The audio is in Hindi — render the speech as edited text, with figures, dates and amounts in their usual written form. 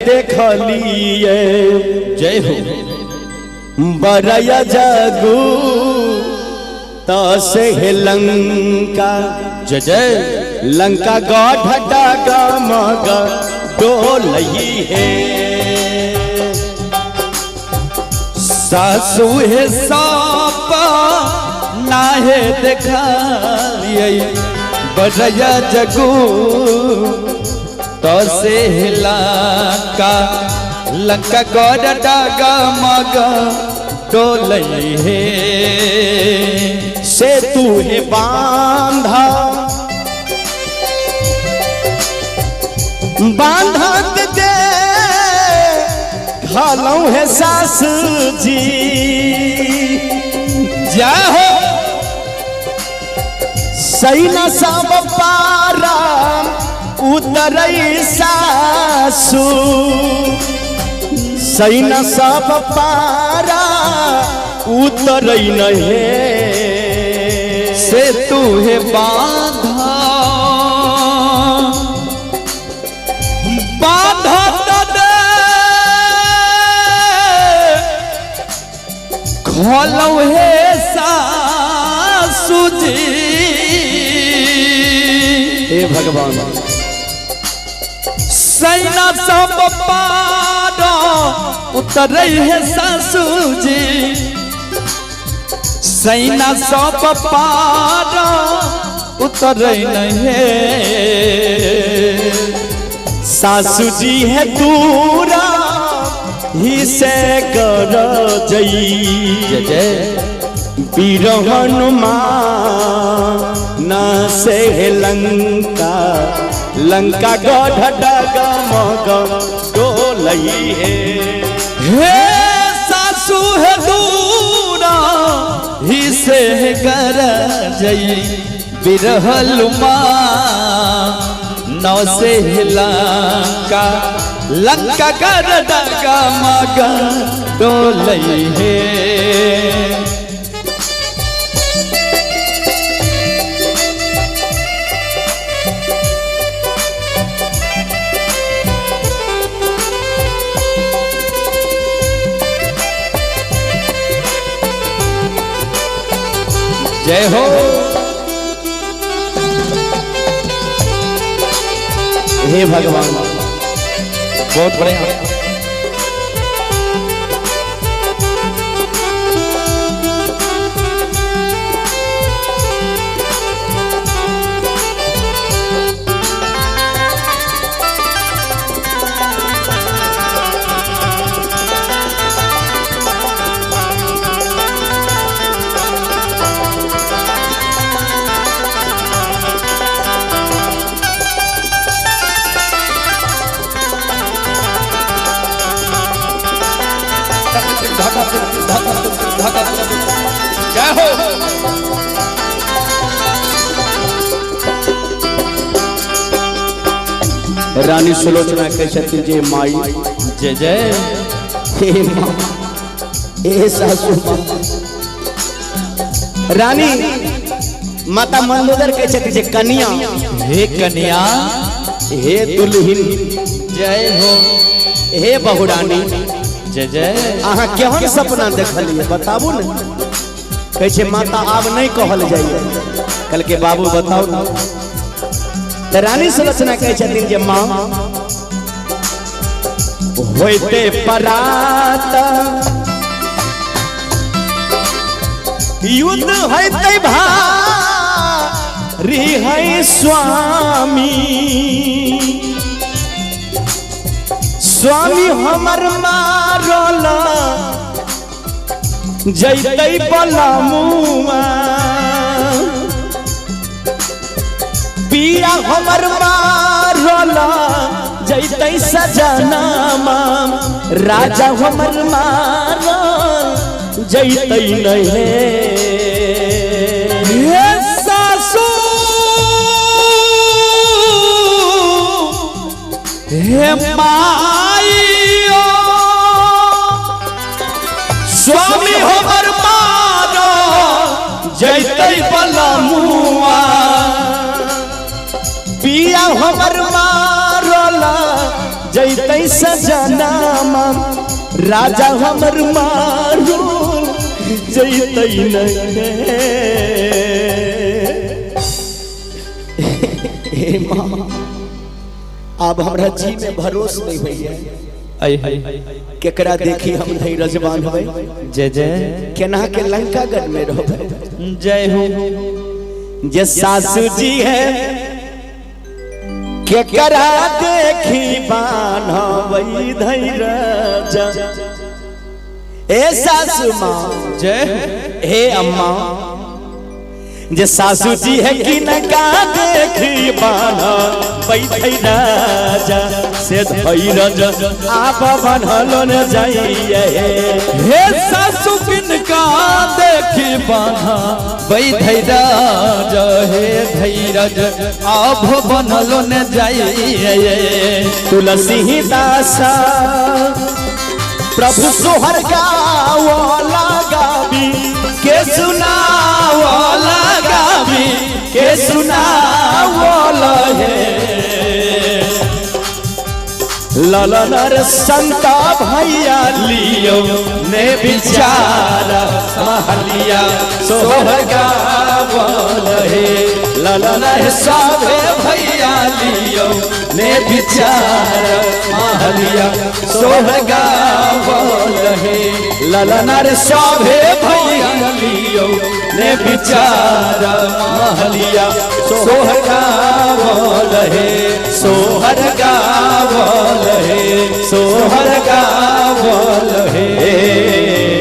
देखलिए जय हो बरया जगू तो से लंका जय जय लंका गढ़ डगमग डोलई है सासु है साप नाहे देखालिए बरया जगू तो से लंका लंका गढ़ डगमग डोलई है से तू है बांधा बांधत दे खालू है सास जी जा हो सही न सब पारा उतरई सासू सही न सब पारा उतरई नहीं से तू है बांधा बांधा दे खोलो है सासू जी हे भगवान सैना सब पारा उतरई है सासू जी सैना सब पारा उतर नहीं सासू जी है दूरा ही से कर जई जय जय वीर हनुमान न से लंका लंका गढ़ डगमग डोलई है सासू है दूरा ही से कर जई बिरहलुमा नौ से लंका लंका कर डगमग डोलई है जय हो हे भगवान बहुत बढ़िया क्या हो रानी सुलोचना कहती जे माई जय जय हे माँ हे सासू माँ रानी माता मंदोदर कहती जे कन्या हे कन्या हे दुल्हिन जय हो हे बहुरानी जय जय अहाँ केहन सपना देखलिए बताबू न कहे माता आब नहीं कहल जाइए कल के बाबू बताओ ना तो रानी सुलोचना कहती जे माँ होते परात युद्ध होते भारी है स्वामी स्वामी हमर मारल जैतै बलमुआ पिया हमर मारल जैतै सजनामा राजा हमर मारल जैतै नहीं हे सासू हे माइयो स्वामी हमर मारो जैतै बलमुआ पिया हमर मारल जैतै सज सजनामा राजा हमर मारू जैतै नहीं हे माँ अब हमरा जी में भरोस नहीं भैया केकरा देखी हम नहीं रजवान होवे जय जय केना के लंकागढ़ में रहबे जय हो जे सासू जी है केकरा देखी बान्हबै धैर्य ए सासू माँ जय हे अम्मा जे सासू जी है कि न का देखी बाना बैठै राजा से धैर्य आप बनलो न जाइए हे सासु किनका देखी बाना बैठै राजा हे धैर्य आप बनलो न जाइए तुलसी दासा प्रभु सोहर गावला गावी के सुनावला गावी के सुनावला है ललनर संता भैया लियो ने बिचारा महलिया सोहर गावल है ललनर सावे भैया लियो ने बिचारा महलिया सोहर गावल है ललनर सावे भैया लियो ने बिचारा महलिया सोहर गावल है सोहर गावल है सोहर गावल है।